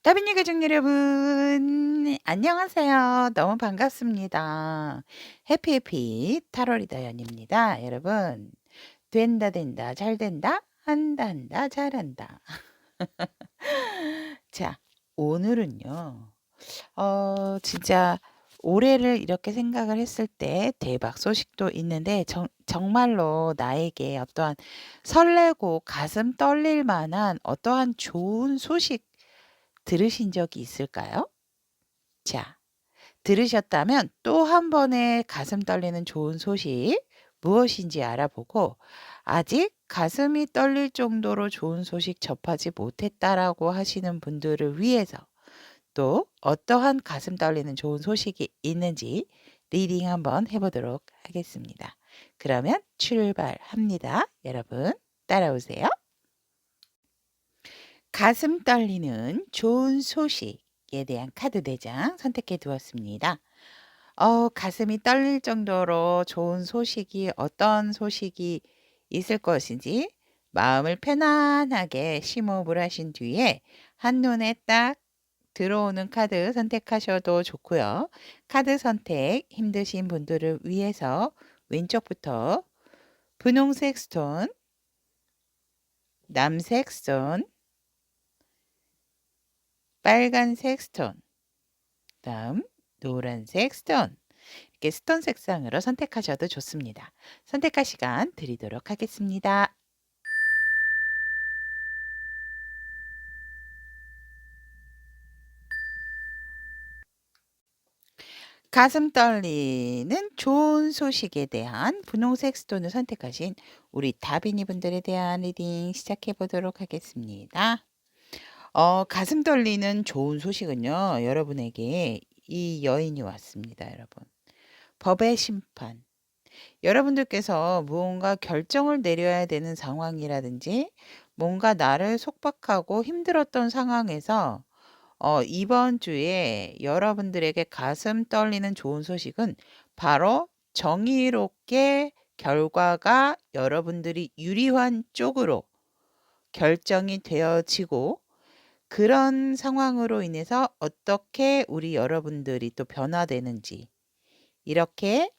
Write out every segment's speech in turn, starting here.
다빈이 가족 여러분, 안녕하세요. 너무 반갑습니다. 해피해피 타로리더연입니다. 여러분, 된다, 된다, 잘 된다, 한다, 한다, 잘한다. 자, 오늘은요, 진짜 올해를 이렇게 생각을 했을 때 대박 소식도 있는데, 정말로 나에게 어떠한 설레고 가슴 떨릴 만한 어떠한 좋은 소식 들으신 적이 있을까요? 자, 들으셨다면 또 한 번의 가슴 떨리는 좋은 소식 무엇인지 알아보고 아직 가슴이 떨릴 정도로 좋은 소식 접하지 못했다라고 하시는 분들을 위해서 또 어떠한 가슴 떨리는 좋은 소식이 있는지 리딩 한번 해보도록 하겠습니다. 그러면 출발합니다. 여러분 따라오세요. 가슴 떨리는 좋은 소식에 대한 카드 4장 선택해 두었습니다. 가슴이 떨릴 정도로 좋은 소식이 어떤 소식이 있을 것인지 마음을 편안하게 심호흡을 하신 뒤에 한눈에 딱 들어오는 카드 선택하셔도 좋고요. 카드 선택 힘드신 분들을 위해서 왼쪽부터 분홍색 스톤, 남색 스톤, 빨간색 스톤, 다음 노란색 스톤 이렇게 스톤 색상으로 선택하셔도 좋습니다. 선택할 시간 드리도록 하겠습니다. 가슴 떨리는 좋은 소식에 대한 분홍색 스톤을 선택하신 우리 다비니 분들에 대한 리딩 시작해 보도록 하겠습니다. 가슴 떨리는 좋은 소식은요, 여러분에게 이 여인이 왔습니다, 여러분. 법의 심판. 여러분들께서 무언가 결정을 내려야 되는 상황이라든지 뭔가 나를 속박하고 힘들었던 상황에서 이번 주에 여러분들에게 가슴 떨리는 좋은 소식은 바로 정의롭게 결과가 여러분들이 유리한 쪽으로 결정이 되어지고 그런 상황으로 인해서 어떻게 우리 여러분들이 또 변화되는지 이렇게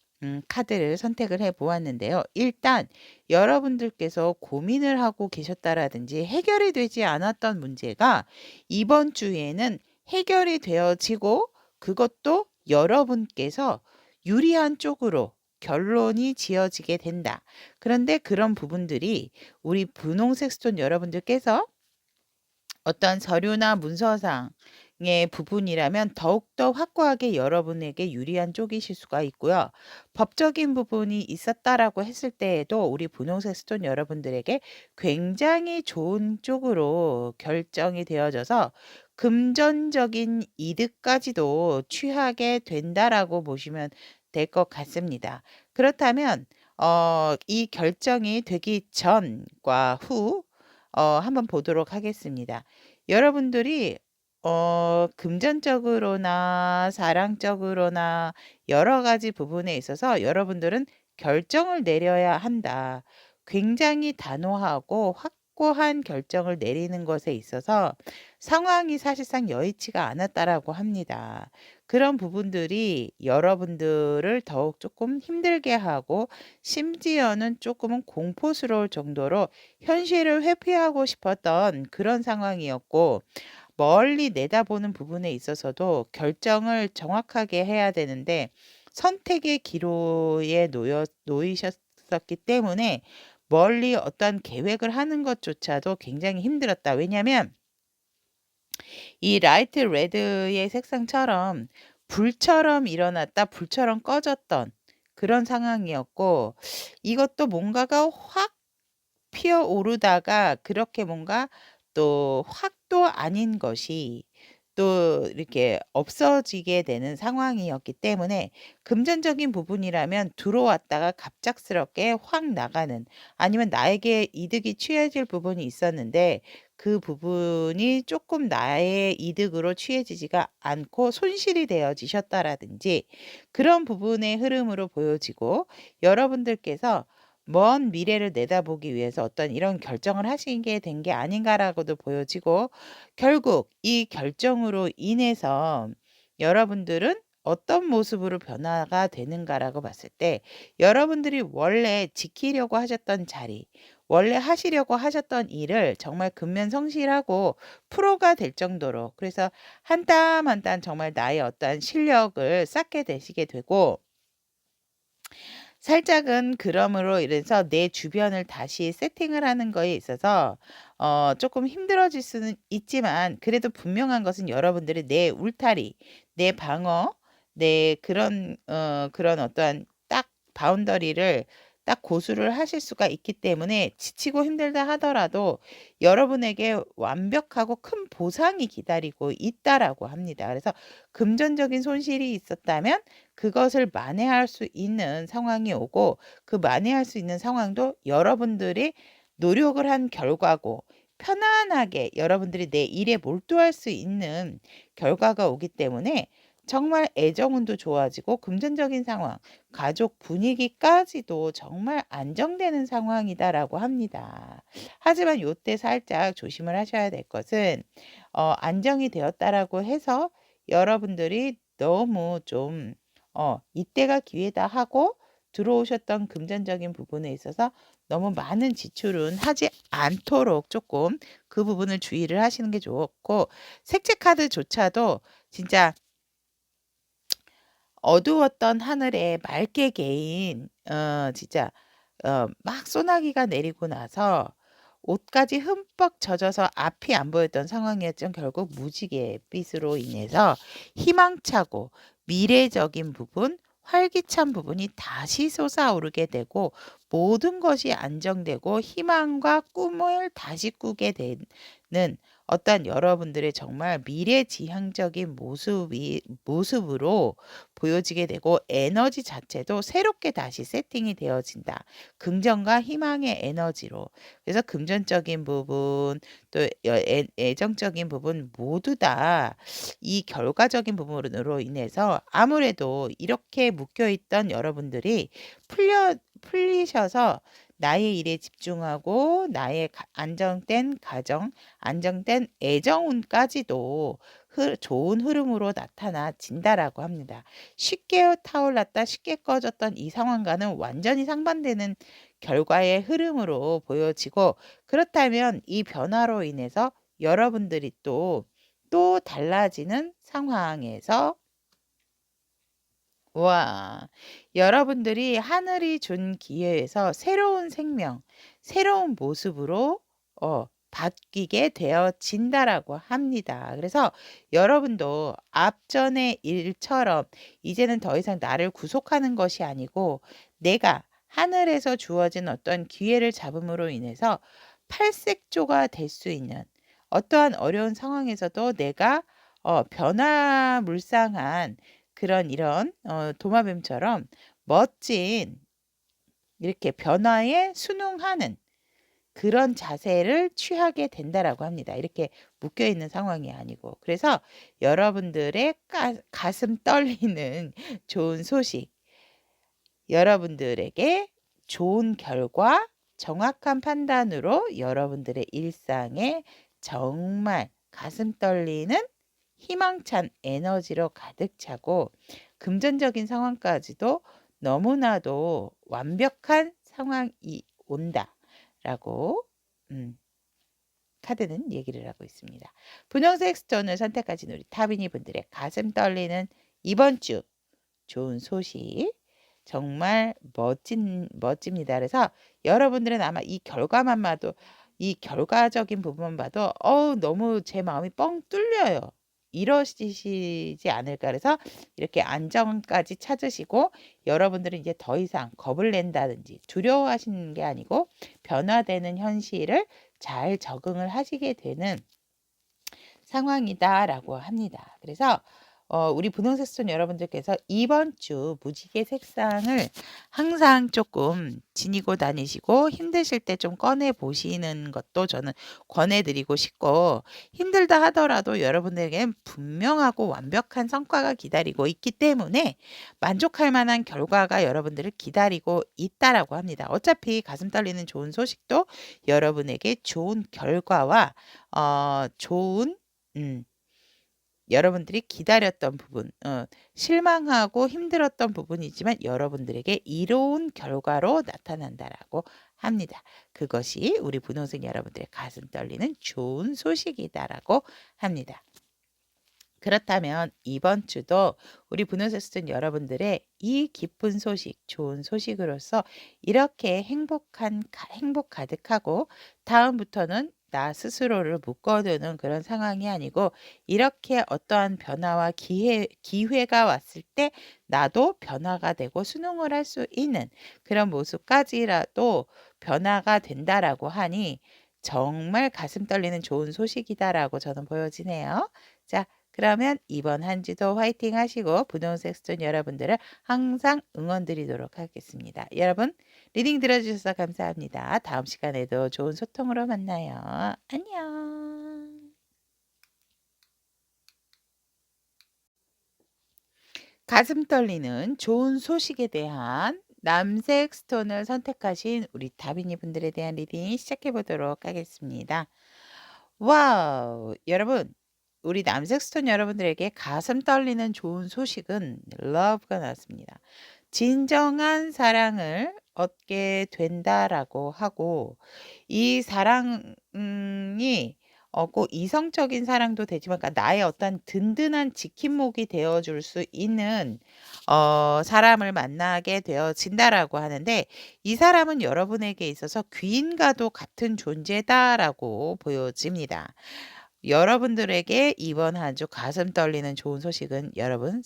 카드를 선택을 해 보았는데요. 일단 여러분들께서 고민을 하고 계셨다라든지 해결이 되지 않았던 문제가 이번 주에는 해결이 되어지고 그것도 여러분께서 유리한 쪽으로 결론이 지어지게 된다. 그런데 그런 부분들이 우리 분홍색 스톤 여러분들께서 어떤 서류나 문서상의 부분이라면 더욱더 확고하게 여러분에게 유리한 쪽이실 수가 있고요. 법적인 부분이 있었다라고 했을 때에도 우리 분홍색 스톤 여러분들에게 굉장히 좋은 쪽으로 결정이 되어져서 금전적인 이득까지도 취하게 된다라고 보시면 될 것 같습니다. 그렇다면 이 결정이 되기 전과 후 한번 보도록 하겠습니다. 여러분들이 금전적으로나 사랑적으로나 여러 가지 부분에 있어서 여러분들은 결정을 내려야 한다. 굉장히 단호하고 확고한 결정을 내리는 것에 있어서 상황이 사실상 여의치가 않았다라고 합니다. 그런 부분들이 여러분들을 더욱 조금 힘들게 하고 심지어는 조금은 공포스러울 정도로 현실을 회피하고 싶었던 그런 상황이었고 멀리 내다보는 부분에 있어서도 결정을 정확하게 해야 되는데 선택의 기로에 놓이셨었기 때문에 멀리 어떤 계획을 하는 것조차도 굉장히 힘들었다. 왜냐하면 이 라이트 레드의 색상처럼 불처럼 일어났다 불처럼 꺼졌던 그런 상황이었고 이것도 뭔가가 확 피어오르다가 그렇게 뭔가 또 확도 아닌 것이 또 이렇게 없어지게 되는 상황이었기 때문에 금전적인 부분이라면 들어왔다가 갑작스럽게 확 나가는 아니면 나에게 이득이 취해질 부분이 있었는데 그 부분이 조금 나의 이득으로 취해지지가 않고 손실이 되어지셨다라든지 그런 부분의 흐름으로 보여지고 여러분들께서 먼 미래를 내다보기 위해서 어떤 이런 결정을 하시게 된 게 아닌가라고도 보여지고, 결국 이 결정으로 인해서 여러분들은 어떤 모습으로 변화가 되는가라고 봤을 때, 여러분들이 원래 지키려고 하셨던 자리, 원래 하시려고 하셨던 일을 정말 근면성실하고 프로가 될 정도로, 그래서 한 땀 한 땀 정말 나의 어떤 실력을 쌓게 되시게 되고, 살짝은 그럼으로 인해서 내 주변을 다시 세팅을 하는 거에 있어서 조금 힘들어질 수는 있지만, 그래도 분명한 것은 여러분들이 내 울타리, 내 방어, 내 그런 어떠한 딱 바운더리를 딱 고수를 하실 수가 있기 때문에, 지치고 힘들다 하더라도 여러분에게 완벽하고 큰 보상이 기다리고 있다라고 합니다. 그래서 금전적인 손실이 있었다면 그것을 만회할 수 있는 상황이 오고, 그 만회할 수 있는 상황도 여러분들이 노력을 한 결과고, 편안하게 여러분들이 내 일에 몰두할 수 있는 결과가 오기 때문에 정말 애정운도 좋아지고, 금전적인 상황, 가족 분위기까지도 정말 안정되는 상황이다라고 합니다. 하지만 요때 살짝 조심을 하셔야 될 것은, 안정이 되었다라고 해서 여러분들이 너무 좀 이때가 기회다 하고 들어오셨던 금전적인 부분에 있어서 너무 많은 지출은 하지 않도록 조금 그 부분을 주의를 하시는 게 좋고, 색채 카드조차도 진짜 어두웠던 하늘에 맑게 개인 진짜 막 소나기가 내리고 나서 옷까지 흠뻑 젖어서 앞이 안 보였던 상황이었지만, 결국 무지갯빛으로 인해서 희망차고 미래적인 부분, 활기찬 부분이 다시 솟아오르게 되고, 모든 것이 안정되고 희망과 꿈을 다시 꾸게 되는 어떤 여러분들의 정말 미래지향적인 모습으로 보여지게 되고, 에너지 자체도 새롭게 다시 세팅이 되어진다. 긍정과 희망의 에너지로. 그래서 금전적인 부분, 또 애정적인 부분 모두 다 이 결과적인 부분으로 인해서 아무래도 이렇게 묶여있던 여러분들이 풀리셔서 나의 일에 집중하고, 나의 안정된 가정, 안정된 애정운까지도 좋은 흐름으로 나타나진다라고 합니다. 쉽게 타올랐다 쉽게 꺼졌던 이 상황과는 완전히 상반되는 결과의 흐름으로 보여지고, 그렇다면 이 변화로 인해서 여러분들이 또 달라지는 상황에서, 와, 여러분들이 하늘이 준 기회에서 새로운 생명, 새로운 모습으로 바뀌게 되어진다라고 합니다. 그래서 여러분도 앞전의 일처럼 이제는 더 이상 나를 구속하는 것이 아니고, 내가 하늘에서 주어진 어떤 기회를 잡음으로 인해서 팔색조가 될 수 있는, 어떠한 어려운 상황에서도 내가 변화물상한 이런 도마뱀처럼 멋진, 이렇게 변화에 순응하는 그런 자세를 취하게 된다라고 합니다. 이렇게 묶여 있는 상황이 아니고. 그래서 여러분들의 가슴 떨리는 좋은 소식, 여러분들에게 좋은 결과, 정확한 판단으로 여러분들의 일상에 정말 가슴 떨리는 희망찬 에너지로 가득 차고, 금전적인 상황까지도 너무나도 완벽한 상황이 온다라고 카드는 얘기를 하고 있습니다. 분홍색 스톤을 선택하신 우리 타비니 분들의 가슴 떨리는 이번 주 좋은 소식, 정말 멋집니다. 그래서 여러분들은 아마 이 결과만 봐도, 이 결과적인 부분만 봐도 너무 제 마음이 뻥 뚫려요, 이러시지 않을까. 그래서 이렇게 안정까지 찾으시고, 여러분들은 이제 더 이상 겁을 낸다든지 두려워하시는 게 아니고, 변화되는 현실을 잘 적응을 하시게 되는 상황이다라고 합니다. 그래서 우리 분홍색 스톤 여러분들께서 이번 주 무지개 색상을 항상 조금 지니고 다니시고 힘드실 때 좀 꺼내 보시는 것도 저는 권해 드리고 싶고, 힘들다 하더라도 여러분들에겐 분명하고 완벽한 성과가 기다리고 있기 때문에 만족할 만한 결과가 여러분들을 기다리고 있다라고 합니다. 어차피 가슴 떨리는 좋은 소식도 여러분에게 좋은 결과와 좋은 여러분들이 기다렸던 부분, 실망하고 힘들었던 부분이지만 여러분들에게 이로운 결과로 나타난다라고 합니다. 그것이 우리 분홍색 여러분들의 가슴 떨리는 좋은 소식이다라고 합니다. 그렇다면 이번 주도 우리 분홍색 스톤 여러분들의 이 기쁜 소식, 좋은 소식으로서 이렇게 행복 가득하고, 다음부터는 나 스스로를 묶어두는 그런 상황이 아니고 이렇게 어떠한 변화와 기회가 왔을 때 나도 변화가 되고 순응을 할 수 있는 그런 모습까지라도 변화가 된다라고 하니 정말 가슴 떨리는 좋은 소식이다라고 저는 보여지네요. 자, 그러면 이번 한 주도 화이팅 하시고 분홍색 스톤 여러분들을 항상 응원 드리도록 하겠습니다. 여러분, 리딩 들어주셔서 감사합니다. 다음 시간에도 좋은 소통으로 만나요. 안녕. 가슴 떨리는 좋은 소식에 대한 남색 스톤을 선택하신 우리 다빈이 분들에 대한 리딩 시작해 보도록 하겠습니다. 와우! 여러분, 우리 남색 스톤 여러분들에게 가슴 떨리는 좋은 소식은 러브가 나왔습니다. 진정한 사랑을 얻게 된다라고 하고, 이 사랑이 꼭 이성적인 사랑도 되지만, 그러니까 나의 어떤 든든한 지킴목이 되어줄 수 있는 사람을 만나게 되어진다라고 하는데, 이 사람은 여러분에게 있어서 귀인과도 같은 존재다라고 보여집니다. 여러분들에게 이번 한 주 가슴 떨리는 좋은 소식은 여러분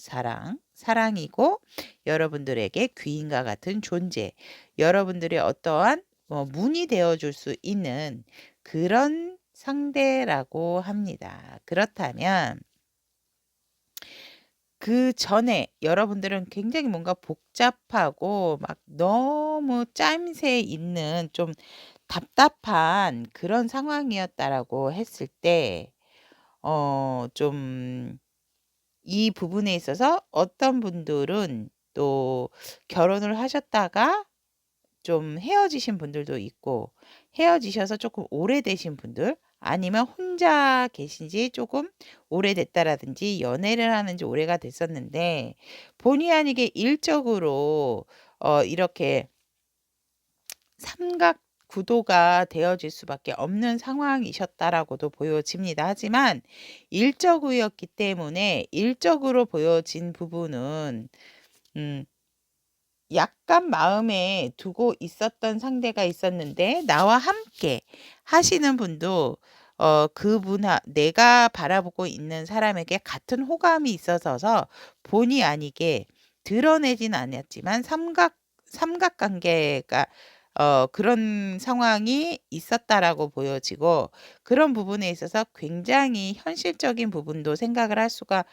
사랑이고, 여러분들에게 귀인과 같은 존재, 여러분들의 어떠한 문이 되어줄 수 있는 그런 상대라고 합니다. 그렇다면 그 전에 여러분들은 굉장히 뭔가 복잡하고 막 너무 짜임새 있는 좀 답답한 그런 상황이었다라고 했을 때, 좀 이 부분에 있어서 어떤 분들은 또 결혼을 하셨다가 좀 헤어지신 분들도 있고, 헤어지셔서 조금 오래되신 분들, 아니면 혼자 계신 지 조금 오래됐다라든지 연애를 하는 지 오래가 됐었는데 본의 아니게 일적으로 이렇게 삼각 구도가 되어질 수밖에 없는 상황이셨다라고도 보여집니다. 하지만 일적이었기 때문에 일적으로 보여진 부분은 약간 마음에 두고 있었던 상대가 있었는데 나와 함께 하시는 분도 내가 바라보고 있는 사람에게 같은 호감이 있어서 본의 아니게 드러내진 않았지만 삼각관계가 그런 상황이 있었다라고 보여지고, 그런 부분에 있어서 굉장히 현실적인 부분도 생각을 할 수가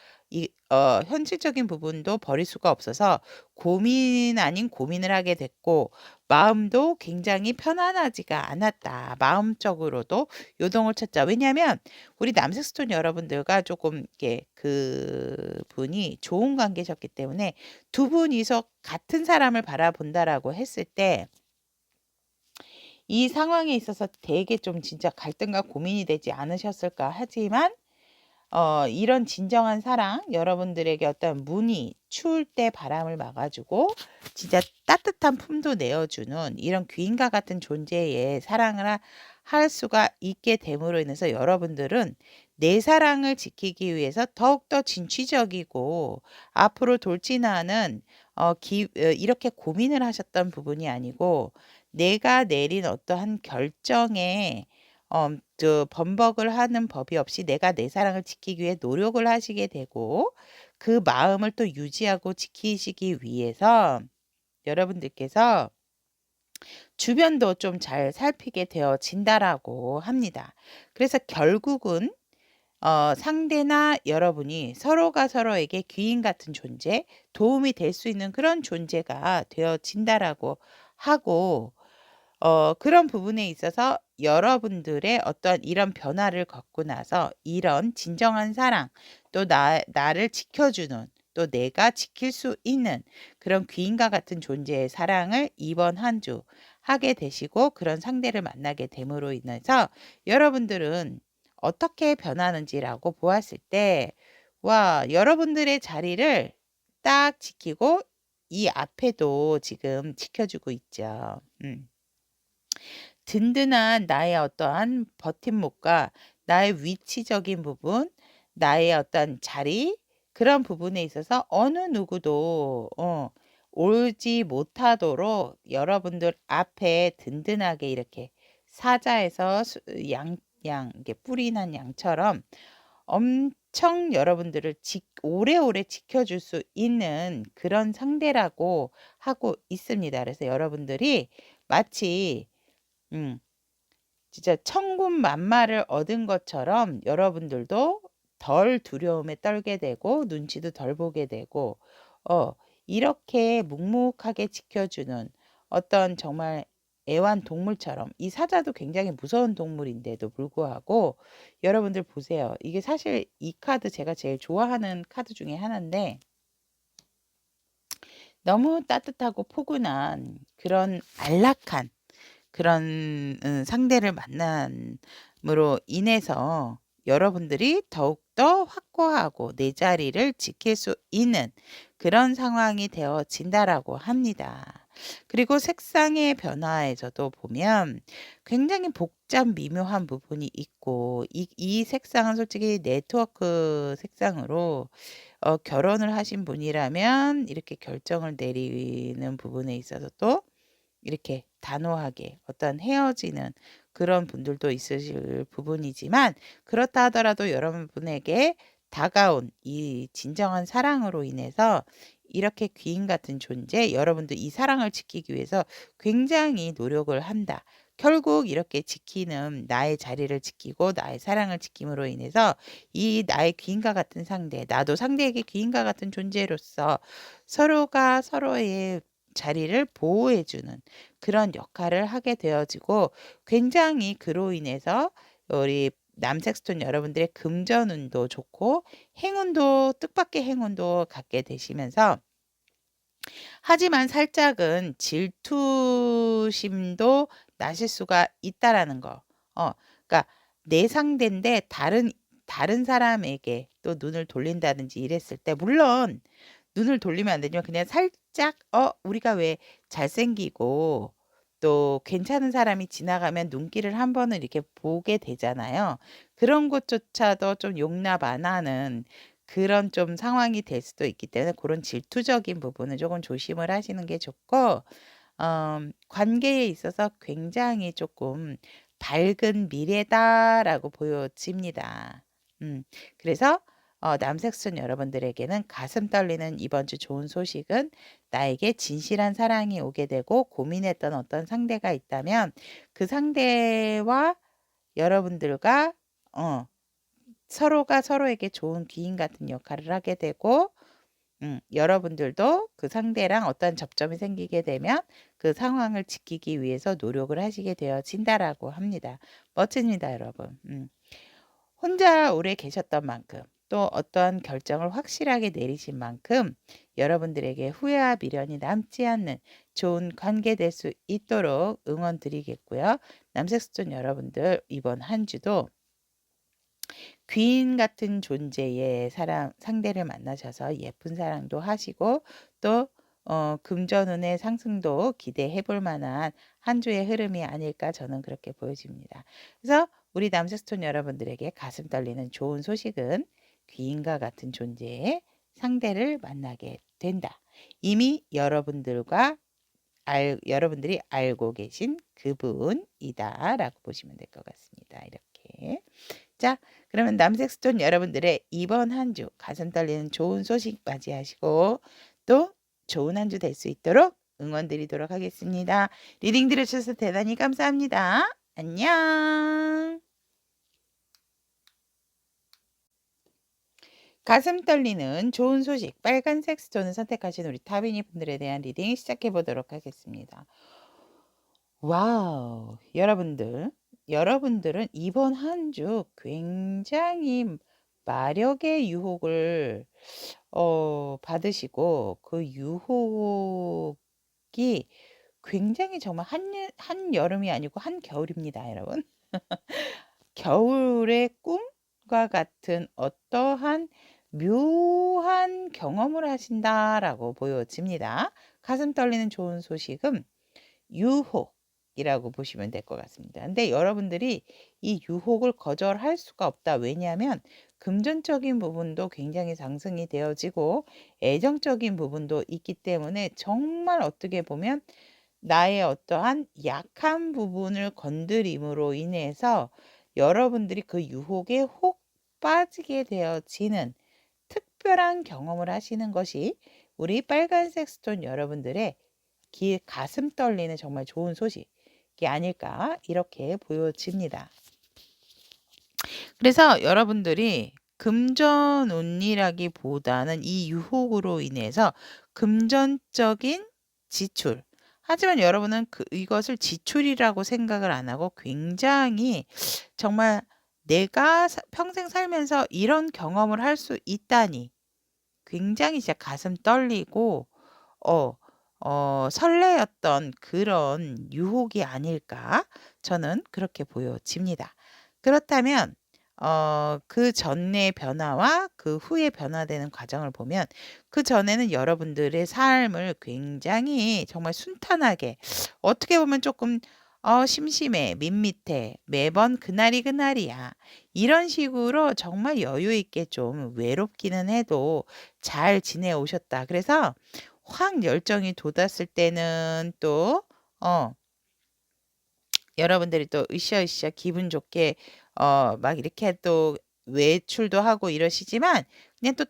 현실적인 부분도 버릴 수가 없어서 고민 아닌 고민을 하게 됐고, 마음도 굉장히 편안하지가 않았다. 마음적으로도 요동을 쳤죠. 왜냐하면 우리 남색 스톤 여러분들과 조금 이렇게 그분이 좋은 관계셨기 때문에 두 분이서 같은 사람을 바라본다라고 했을 때 이 상황에 있어서 되게 좀 진짜 갈등과 고민이 되지 않으셨을까 하지만, 이런 진정한 사랑, 여러분들에게 어떤 문이 추울 때 바람을 막아주고 진짜 따뜻한 품도 내어주는 이런 귀인과 같은 존재의 사랑을 할 수가 있게 됨으로 인해서 여러분들은 내 사랑을 지키기 위해서 더욱더 진취적이고 앞으로 돌진하는 이렇게 고민을 하셨던 부분이 아니고, 내가 내린 어떠한 결정에 번복을 하는 법이 없이 내가 내 사랑을 지키기 위해 노력을 하시게 되고, 그 마음을 또 유지하고 지키시기 위해서 여러분들께서 주변도 좀 잘 살피게 되어진다라고 합니다. 그래서 결국은 상대나 여러분이 서로가 서로에게 귀인 같은 존재, 도움이 될 수 있는 그런 존재가 되어진다라고 하고, 그런 부분에 있어서 여러분들의 어떤 이런 변화를 겪고 나서 이런 진정한 사랑, 또 나를 지켜주는, 또 내가 지킬 수 있는 그런 귀인과 같은 존재의 사랑을 이번 한 주 하게 되시고, 그런 상대를 만나게 됨으로 인해서 여러분들은 어떻게 변하는지라고 보았을 때, 와, 여러분들의 자리를 딱 지키고 이 앞에도 지금 지켜주고 있죠. 든든한 나의 어떠한 버팀목과 나의 위치적인 부분, 나의 어떤 자리, 그런 부분에 있어서 어느 누구도 오지 못하도록 여러분들 앞에 든든하게 이렇게 사자에서 이게 뿌리 난 양처럼 엄청 여러분들을 오래오래 지켜줄 수 있는 그런 상대라고 하고 있습니다. 그래서 여러분들이 마치 진짜 천군만마를 얻은 것처럼 여러분들도 덜 두려움에 떨게 되고 눈치도 덜 보게 되고 이렇게 묵묵하게 지켜주는 어떤 정말 애완동물처럼, 이 사자도 굉장히 무서운 동물인데도 불구하고 여러분들 보세요. 이게 사실 이 카드 제가 제일 좋아하는 카드 중에 하나인데, 너무 따뜻하고 포근한 그런 안락한 그런 상대를 만남으로 인해서 여러분들이 더욱더 확고하고 내 자리를 지킬 수 있는 그런 상황이 되어진다라고 합니다. 그리고 색상의 변화에서도 보면 굉장히 복잡 미묘한 부분이 있고, 이 색상은 솔직히 네트워크 색상으로 결혼을 하신 분이라면 이렇게 결정을 내리는 부분에 있어서 또 이렇게 단호하게 어떤 헤어지는 그런 분들도 있으실 부분이지만, 그렇다 하더라도 여러분에게 다가온 이 진정한 사랑으로 인해서 이렇게 귀인 같은 존재, 여러분도 이 사랑을 지키기 위해서 굉장히 노력을 한다. 결국 이렇게 지키는 나의 자리를 지키고 나의 사랑을 지킴으로 인해서 이 나의 귀인과 같은 상대, 나도 상대에게 귀인과 같은 존재로서 서로가 서로의 자리를 보호해주는 그런 역할을 하게 되어지고, 굉장히 그로 인해서 우리 남색스톤 여러분들의 금전운도 좋고 행운도, 뜻밖의 행운도 갖게 되시면서, 하지만 살짝은 질투심도 나실 수가 있다라는 거. 그러니까 내 상대인데 다른 사람에게 또 눈을 돌린다든지 이랬을 때, 물론 눈을 돌리면 안 되지만 그냥 살짝 우리가 왜 잘생기고 또 괜찮은 사람이 지나가면 눈길을 한 번은 이렇게 보게 되잖아요. 그런 것조차도 좀 용납 안 하는 그런 좀 상황이 될 수도 있기 때문에, 그런 질투적인 부분은 조금 조심을 하시는 게 좋고, 관계에 있어서 굉장히 조금 밝은 미래다라고 보여집니다. 그래서 남색순 여러분들에게는 가슴 떨리는 이번 주 좋은 소식은, 나에게 진실한 사랑이 오게 되고 고민했던 어떤 상대가 있다면 그 상대와 여러분들과 서로가 서로에게 좋은 귀인 같은 역할을 하게 되고, 여러분들도 그 상대랑 어떤 접점이 생기게 되면 그 상황을 지키기 위해서 노력을 하시게 되어진다라고 합니다. 멋집니다, 여러분. 혼자 오래 계셨던 만큼, 또 어떠한 결정을 확실하게 내리신 만큼 여러분들에게 후회와 미련이 남지 않는 좋은 관계 될 수 있도록 응원 드리겠고요. 남색수존 여러분들, 이번 한 주도 귀인 같은 존재의 상대를 만나셔서 예쁜 사랑도 하시고, 또 금전운의 상승도 기대해 볼 만한 한 주의 흐름이 아닐까, 저는 그렇게 보여집니다. 그래서 우리 남색스톤 여러분들에게 가슴 떨리는 좋은 소식은, 귀인과 같은 존재의 상대를 만나게 된다. 이미 여러분들이 알고 계신 그분이다라고 보시면 될 것 같습니다. 이렇게. 자, 그러면 남색스톤 여러분들의 이번 한 주 가슴 떨리는 좋은 소식 맞이하시고, 또 좋은 한 주 될 수 있도록 응원 드리도록 하겠습니다. 리딩 들어주셔서 대단히 감사합니다. 안녕. 가슴 떨리는 좋은 소식, 빨간색 스톤을 선택하신 우리 타비니 분들에 대한 리딩 시작해 보도록 하겠습니다. 와우! 여러분들은 이번 한 주 굉장히 마력의 유혹을 받으시고 그 유혹이 굉장히 정말 한여름이 아니고 한겨울입니다, 여러분. 겨울의 꿈과 같은 어떠한 묘한 경험을 하신다라고 보여집니다. 가슴 떨리는 좋은 소식은 유혹이라고 보시면 될 것 같습니다. 근데 여러분들이 이 유혹을 거절할 수가 없다. 왜냐하면 금전적인 부분도 굉장히 상승이 되어지고 애정적인 부분도 있기 때문에 정말 어떻게 보면 나의 어떠한 약한 부분을 건드림으로 인해서 여러분들이 그 유혹에 혹 빠지게 되어지는 특별한 경험을 하시는 것이 우리 빨간색 스톤 여러분들의 가슴 떨리는 정말 좋은 소식이 아닐까 이렇게 보여집니다. 그래서 여러분들이 금전운이라기보다는 이 유혹으로 인해서 금전적인 지출. 하지만 여러분은 이것을 지출이라고 생각을 안 하고 굉장히 정말 내가 평생 살면서 이런 경험을 할 수 있다니 굉장히 진짜 가슴 떨리고 어, 설레었던 그런 유혹이 아닐까 저는 그렇게 보여집니다. 그렇다면 그 전의 변화와 그 후에 변화되는 과정을 보면 그전에는 여러분들의 삶을 굉장히 정말 순탄하게 어떻게 보면 조금 심심해, 밋밋해, 매번 그날이 그날이야. 이런 식으로 정말 여유 있게 좀 외롭기는 해도 잘 지내오셨다. 그래서 확 열정이 돋았을 때는 또 여러분들이 또 으쌰으쌰 기분 좋게 막 이렇게 또 외출도 하고 이러시지만 그냥 또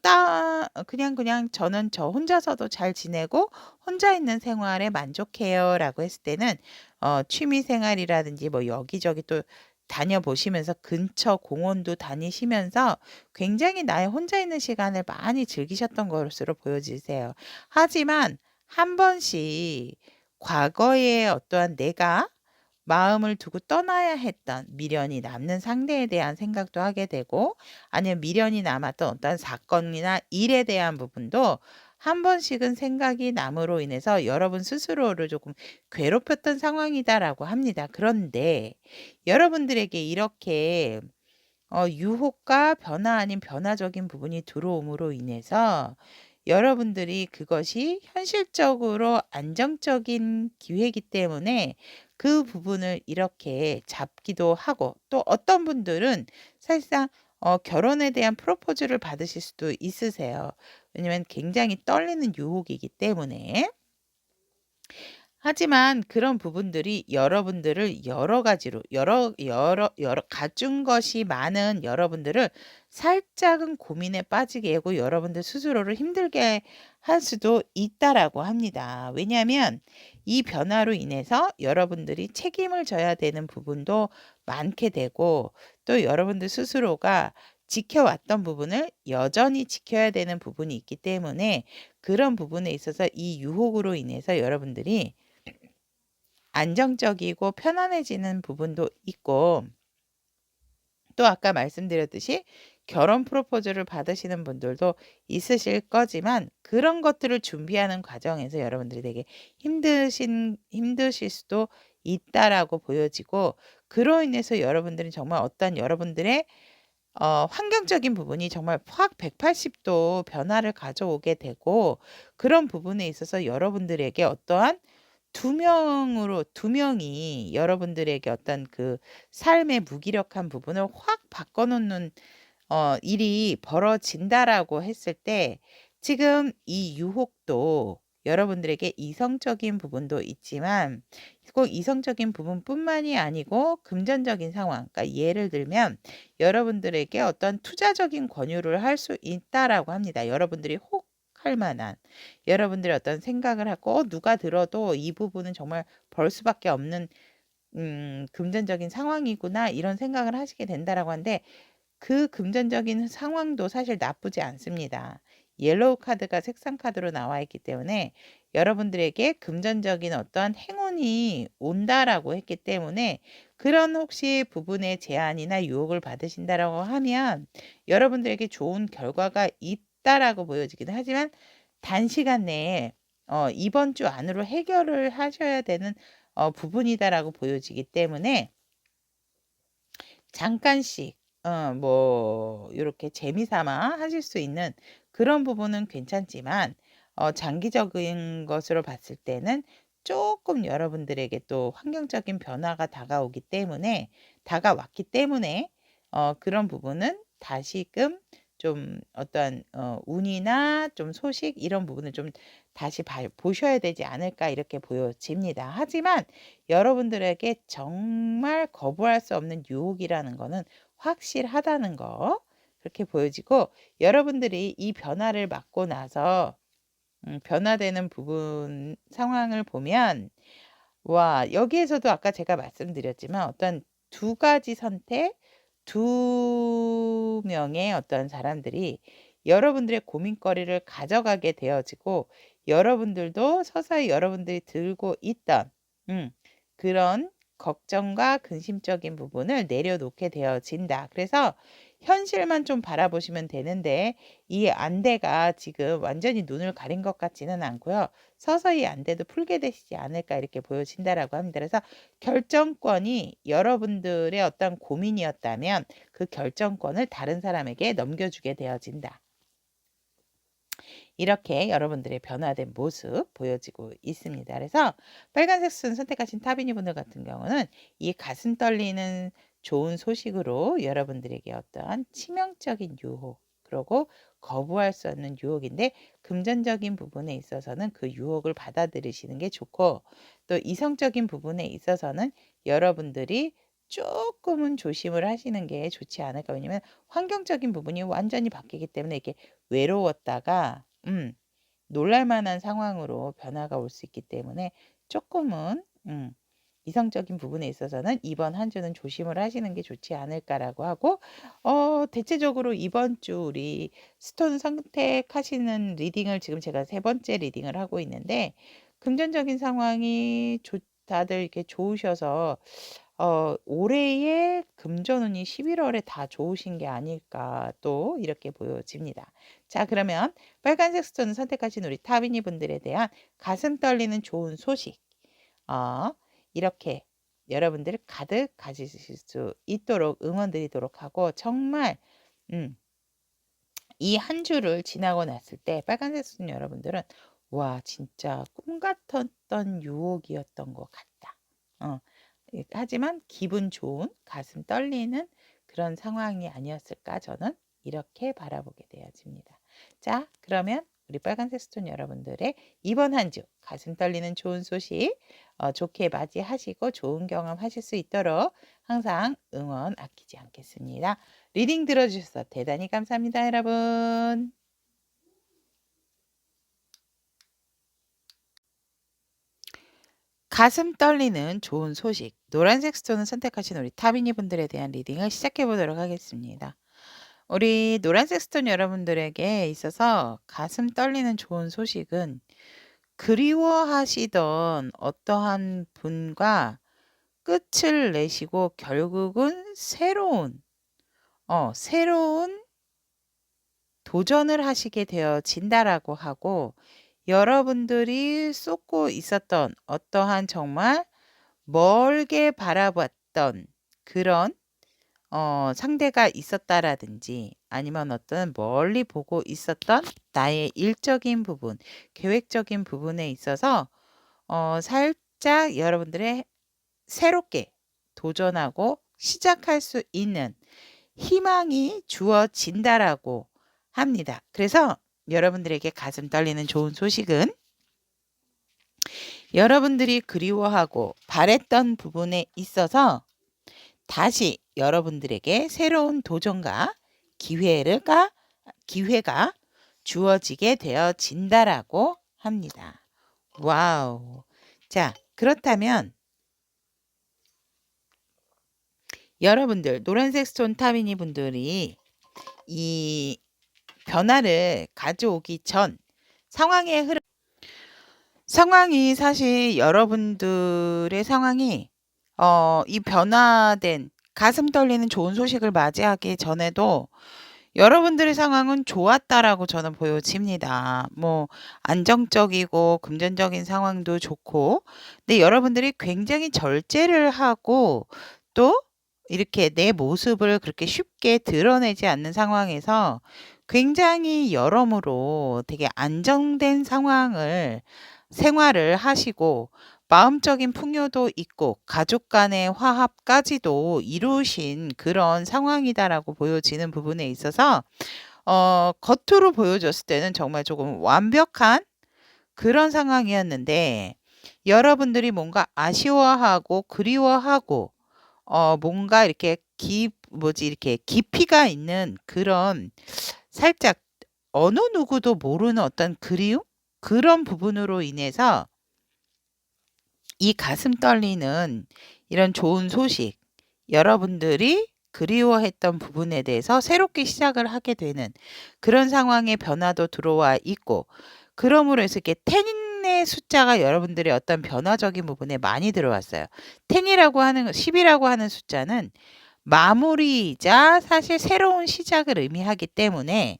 그냥 저는 저 혼자서도 잘 지내고 혼자 있는 생활에 만족해요라고 했을 때는 취미 생활이라든지 뭐 여기저기 또 다녀보시면서 근처 공원도 다니시면서 굉장히 나의 혼자 있는 시간을 많이 즐기셨던 것으로 보여지세요. 하지만 한 번씩 과거에 어떠한 내가 마음을 두고 떠나야 했던 미련이 남는 상대에 대한 생각도 하게 되고 아니면 미련이 남았던 어떤 사건이나 일에 대한 부분도 한 번씩은 생각이 남으로 인해서 여러분 스스로를 조금 괴롭혔던 상황이다라고 합니다. 그런데 여러분들에게 이렇게 유혹과 변화 아닌 변화적인 부분이 들어옴으로 인해서 여러분들이 그것이 현실적으로 안정적인 기회이기 때문에 그 부분을 이렇게 잡기도 하고 또 어떤 분들은 사실상 결혼에 대한 프로포즈를 받으실 수도 있으세요. 왜냐면 굉장히 떨리는 유혹이기 때문에. 하지만 그런 부분들이 여러분들을 여러 가지로 여러 갖춘 것이 많은 여러분들을 살짝은 고민에 빠지게 하고 여러분들 스스로를 힘들게 할 수도 있다라고 합니다. 왜냐하면 이 변화로 인해서 여러분들이 책임을 져야 되는 부분도 많게 되고 또 여러분들 스스로가 지켜왔던 부분을 여전히 지켜야 되는 부분이 있기 때문에 그런 부분에 있어서 이 유혹으로 인해서 여러분들이 안정적이고 편안해지는 부분도 있고 또 아까 말씀드렸듯이 결혼 프로포즈를 받으시는 분들도 있으실 거지만 그런 것들을 준비하는 과정에서 여러분들이 되게 힘드실 수도 있다라고 보여지고 그로 인해서 여러분들은 정말 어떤 여러분들의 환경적인 부분이 정말 확 180도 변화를 가져오게 되고 그런 부분에 있어서 여러분들에게 어떠한 두 명이 여러분들에게 어떤 그 삶의 무기력한 부분을 확 바꿔놓는 일이 벌어진다라고 했을 때 지금 이 유혹도 여러분들에게 이성적인 부분도 있지만 꼭 이성적인 부분뿐만이 아니고 금전적인 상황, 그러니까 예를 들면 여러분들에게 어떤 투자적인 권유를 할 수 있다라고 합니다. 여러분들이 혹 할 만한 여러분들의 어떤 생각을 하고 누가 들어도 이 부분은 정말 벌 수밖에 없는 금전적인 상황이구나 이런 생각을 하시게 된다라고 하는데 그 금전적인 상황도 사실 나쁘지 않습니다. 옐로우 카드가 색상 카드로 나와 있기 때문에 여러분들에게 금전적인 어떠한 행운이 온다라고 했기 때문에 그런 혹시 부분의 제한이나 유혹을 받으신다라고 하면 여러분들에게 좋은 결과가 있다라고 보여지기도 하지만 단시간 내에 이번 주 안으로 해결을 하셔야 되는 부분이다라고 보여지기 때문에 잠깐씩 뭐 요렇게 재미삼아 하실 수 있는 그런 부분은 괜찮지만 장기적인 것으로 봤을 때는 조금 여러분들에게 또 환경적인 변화가 다가왔기 때문에 그런 부분은 다시금 좀 어떠한 운이나 좀 소식 이런 부분을 좀 다시 보셔야 되지 않을까 이렇게 보여집니다. 하지만 여러분들에게 정말 거부할 수 없는 유혹이라는 거는 확실하다는 거 그렇게 보여지고 여러분들이 이 변화를 맞고 나서 변화되는 부분 상황을 보면 와 여기에서도 아까 제가 말씀드렸지만 어떤 두 가지 선택, 두 명의 어떤 사람들이 여러분들의 고민거리를 가져가게 되어지고 여러분들도 서서히 여러분들이 들고 있던 그런 걱정과 근심적인 부분을 내려놓게 되어진다. 그래서 현실만 좀 바라보시면 되는데 이 안대가 지금 완전히 눈을 가린 것 같지는 않고요. 서서히 안대도 풀게 되시지 않을까 이렇게 보여진다라고 합니다. 그래서 결정권이 여러분들의 어떤 고민이었다면 그 결정권을 다른 사람에게 넘겨주게 되어진다. 이렇게 여러분들의 변화된 모습 보여지고 있습니다. 그래서 빨간색 순 선택하신 타비니 분들 같은 경우는 이 가슴 떨리는 좋은 소식으로 여러분들에게 어떠한 치명적인 유혹 그리고 거부할 수 없는 유혹인데 금전적인 부분에 있어서는 그 유혹을 받아들이시는 게 좋고 또 이성적인 부분에 있어서는 여러분들이 조금은 조심을 하시는 게 좋지 않을까. 왜냐면 환경적인 부분이 완전히 바뀌기 때문에 이게 외로웠다가 놀랄 만한 상황으로 변화가 올 수 있기 때문에 조금은 이성적인 부분에 있어서는 이번 한 주는 조심을 하시는 게 좋지 않을까라고 하고 대체적으로 이번 주 우리 스톤 선택하시는 리딩을 지금 제가 세 번째 리딩을 하고 있는데 금전적인 상황이 다들 이렇게 좋으셔서 올해의 금전운이 11월에 다 좋으신 게 아닐까 또 이렇게 보여집니다. 자 그러면 빨간색 스톤을 선택하신 우리 타비니 분들에 대한 가슴 떨리는 좋은 소식 이렇게 여러분들 가득 가지실 수 있도록 응원드리도록 하고 정말 이 한 주를 지나고 났을 때 빨간색 스톤 여러분들은 와 진짜 꿈 같았던 유혹이었던 것 같다. 하지만 기분 좋은 가슴 떨리는 그런 상황이 아니었을까 저는 이렇게 바라보게 되어집니다. 자 그러면 우리 빨간색 스톤 여러분들의 이번 한 주 가슴 떨리는 좋은 소식 좋게 맞이하시고 좋은 경험 하실 수 있도록 항상 응원 아끼지 않겠습니다. 리딩 들어주셔서 대단히 감사합니다 여러분. 가슴 떨리는 좋은 소식 노란색 스톤을 선택하신 우리 타비니 분들에 대한 리딩을 시작해 보도록 하겠습니다. 우리 노란색 스톤 여러분들에게 있어서 가슴 떨리는 좋은 소식은 그리워하시던 어떠한 분과 끝을 내시고 결국은 새로운 도전을 하시게 되어진다라고 하고 여러분들이 쏟고 있었던 어떠한 정말 멀게 바라봤던 그런 상대가 있었다라든지 아니면 어떤 멀리 보고 있었던 나의 일적인 부분, 계획적인 부분에 있어서 살짝 여러분들의 새롭게 도전하고 시작할 수 있는 희망이 주어진다라고 합니다. 그래서 여러분들에게 가슴 떨리는 좋은 소식은 여러분들이 그리워하고 바랬던 부분에 있어서 다시 여러분들에게 새로운 도전과 기회가 주어지게 되어진다라고 합니다. 와우. 자, 그렇다면 여러분들 노란색 스톤 타미니 분들이 이 변화를 가져오기 전 상황의 흐름 상황이 사실 여러분들의 상황이 이 변화된 가슴 떨리는 좋은 소식을 맞이하기 전에도 여러분들의 상황은 좋았다라고 저는 보여집니다. 뭐 안정적이고 금전적인 상황도 좋고 근데 여러분들이 굉장히 절제를 하고 또 이렇게 내 모습을 그렇게 쉽게 드러내지 않는 상황에서 굉장히 여러모로 되게 안정된 상황을 생활을 하시고 마음적인 풍요도 있고 가족 간의 화합까지도 이루신 그런 상황이다라고 보여지는 부분에 있어서 겉으로 보여졌을 때는 정말 조금 완벽한 그런 상황이었는데 여러분들이 뭔가 아쉬워하고 그리워하고 뭔가 이렇게 이렇게 깊이가 있는 그런 살짝 어느 누구도 모르는 어떤 그리움? 그런 부분으로 인해서 이 가슴 떨리는 이런 좋은 소식, 여러분들이 그리워했던 부분에 대해서 새롭게 시작을 하게 되는 그런 상황의 변화도 들어와 있고, 그러므로 해서 이렇게 10의 숫자가 여러분들의 어떤 변화적인 부분에 많이 들어왔어요. 10이라고 하는, 10이라고 하는 숫자는 마무리이자 사실 새로운 시작을 의미하기 때문에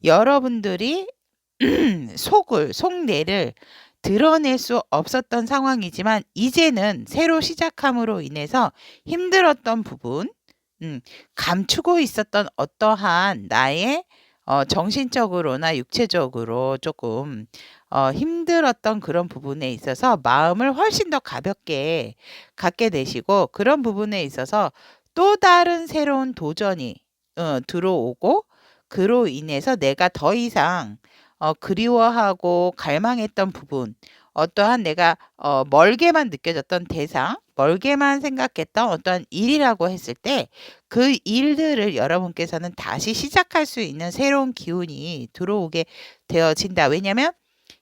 여러분들이 속내를 드러낼 수 없었던 상황이지만 이제는 새로 시작함으로 인해서 힘들었던 부분, 감추고 있었던 어떠한 나의 정신적으로나 육체적으로 조금 힘들었던 그런 부분에 있어서 마음을 훨씬 더 가볍게 갖게 되시고 그런 부분에 있어서 또 다른 새로운 도전이 들어오고 그로 인해서 내가 더 이상 그리워하고 갈망했던 부분, 어떠한 내가 멀게만 느껴졌던 대상, 멀게만 생각했던 어떠한 일이라고 했을 때 그 일들을 여러분께서는 다시 시작할 수 있는 새로운 기운이 들어오게 되어진다. 왜냐하면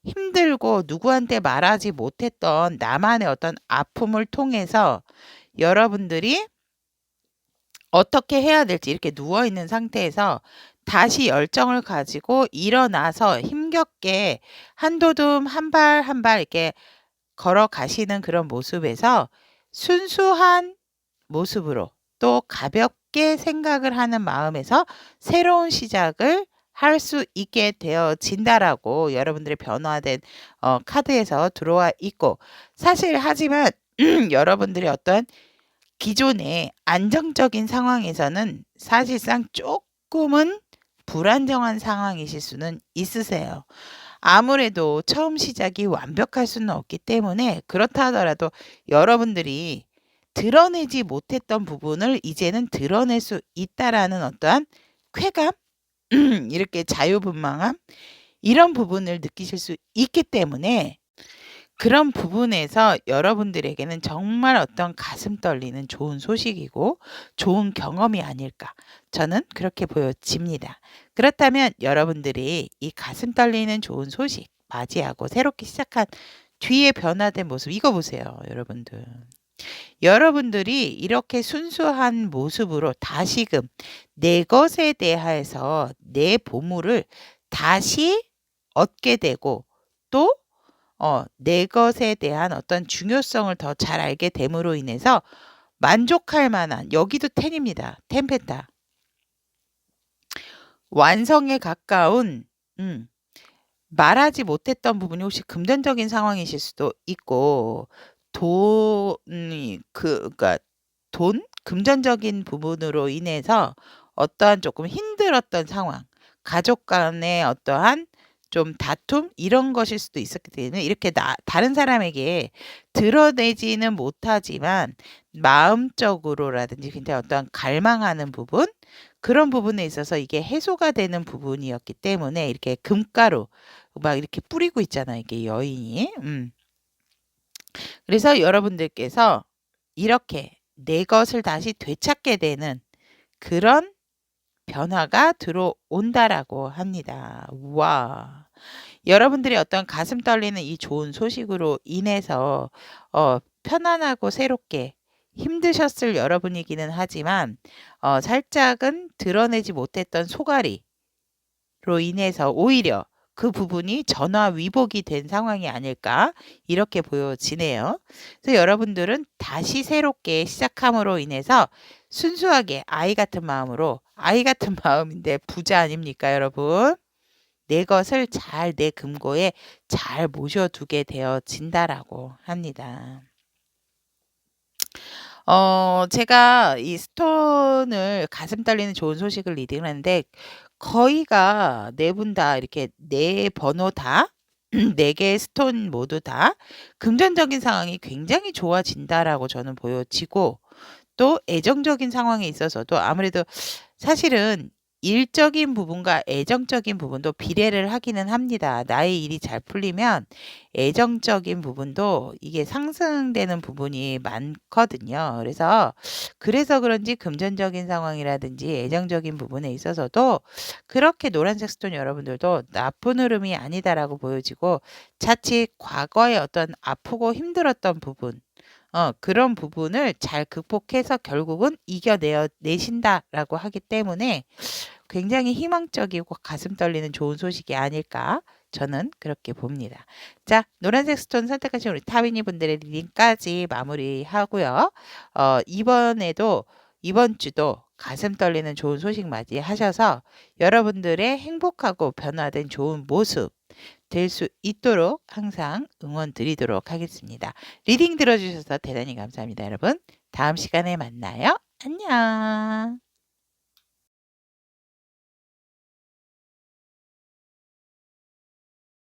힘들고 누구한테 말하지 못했던 나만의 어떤 아픔을 통해서 여러분들이 어떻게 해야 될지 이렇게 누워 있는 상태에서 다시 열정을 가지고 일어나서 힘겹게 한 걸음 한 발 한 발 이렇게 걸어가시는 그런 모습에서 순수한 모습으로 또 가볍게 생각을 하는 마음에서 새로운 시작을 할 수 있게 되어진다라고 여러분들의 변화된 카드에서 들어와 있고 사실 하지만 여러분들의 어떤 기존의 안정적인 상황에서는 사실상 조금은 불안정한 상황이실 수는 있으세요. 아무래도 처음 시작이 완벽할 수는 없기 때문에 그렇다 하더라도 여러분들이 드러내지 못했던 부분을 이제는 드러낼 수 있다라는 어떠한 쾌감, 이렇게 자유분방함, 이런 부분을 느끼실 수 있기 때문에 그런 부분에서 여러분들에게는 정말 어떤 가슴 떨리는 좋은 소식이고 좋은 경험이 아닐까. 저는 그렇게 보여집니다. 그렇다면 여러분들이 이 가슴 떨리는 좋은 소식 맞이하고 새롭게 시작한 뒤에 변화된 모습 이거 보세요, 여러분들. 여러분들이 이렇게 순수한 모습으로 다시금 내 것에 대하여서 내 보물을 다시 얻게 되고 또 내 것에 대한 어떤 중요성을 더 잘 알게 됨으로 인해서 만족할 만한 여기도 10입니다. 10 펜타. 완성에 가까운 말하지 못했던 부분이 혹시 금전적인 상황이실 수도 있고 돈이 그러니까 돈, 금전적인 부분으로 인해서 어떠한 조금 힘들었던 상황, 가족 간의 어떠한 좀 다툼 이런 것일 수도 있었기 때문에 이렇게 다른 사람에게 드러내지는 못하지만 마음적으로라든지 굉장히 어떠한 갈망하는 부분 그런 부분에 있어서 이게 해소가 되는 부분이었기 때문에 이렇게 금가루 막 이렇게 뿌리고 있잖아요. 이게 여인이. 그래서 여러분들께서 이렇게 내 것을 다시 되찾게 되는 그런 변화가 들어온다라고 합니다. 와. 여러분들의 어떤 가슴 떨리는 이 좋은 소식으로 인해서 편안하고 새롭게 힘드셨을 여러분이기는 하지만 살짝은 드러내지 못했던 속앓이로 인해서 오히려 그 부분이 전화위복이 된 상황이 아닐까 이렇게 보여지네요. 그래서 여러분들은 다시 새롭게 시작함으로 인해서 순수하게 아이 같은 마음으로 아이 같은 마음인데 부자 아닙니까 여러분? 내 것을 잘 내 금고에 잘 모셔두게 되어진다라고 합니다. 제가 이 스톤을 가슴 떨리는 좋은 소식을 리딩을 하는데 거의가 네 분 다 이렇게 네 번호 다 4 개의 스톤 모두 다 금전적인 상황이 굉장히 좋아진다라고 저는 보여지고 또 애정적인 상황에 있어서도 아무래도 사실은 일적인 부분과 애정적인 부분도 비례를 하기는 합니다. 나의 일이 잘 풀리면 애정적인 부분도 이게 상승되는 부분이 많거든요. 그래서 그런지 금전적인 상황이라든지 애정적인 부분에 있어서도 그렇게 노란색 스톤 여러분들도 나쁜 흐름이 아니다라고 보여지고 자칫 과거에 어떤 아프고 힘들었던 부분 그런 부분을 잘 극복해서 결국은 내신다라고 하기 때문에 굉장히 희망적이고 가슴 떨리는 좋은 소식이 아닐까 저는 그렇게 봅니다. 자, 노란색 스톤 선택하신 우리 타비니 분들의 리딩까지 마무리하고요. 이번 주도 가슴 떨리는 좋은 소식 맞이하셔서 여러분들의 행복하고 변화된 좋은 모습 될 수 있도록 항상 응원 드리도록 하겠습니다. 리딩 들어주셔서 대단히 감사합니다, 여러분. 다음 시간에 만나요. 안녕.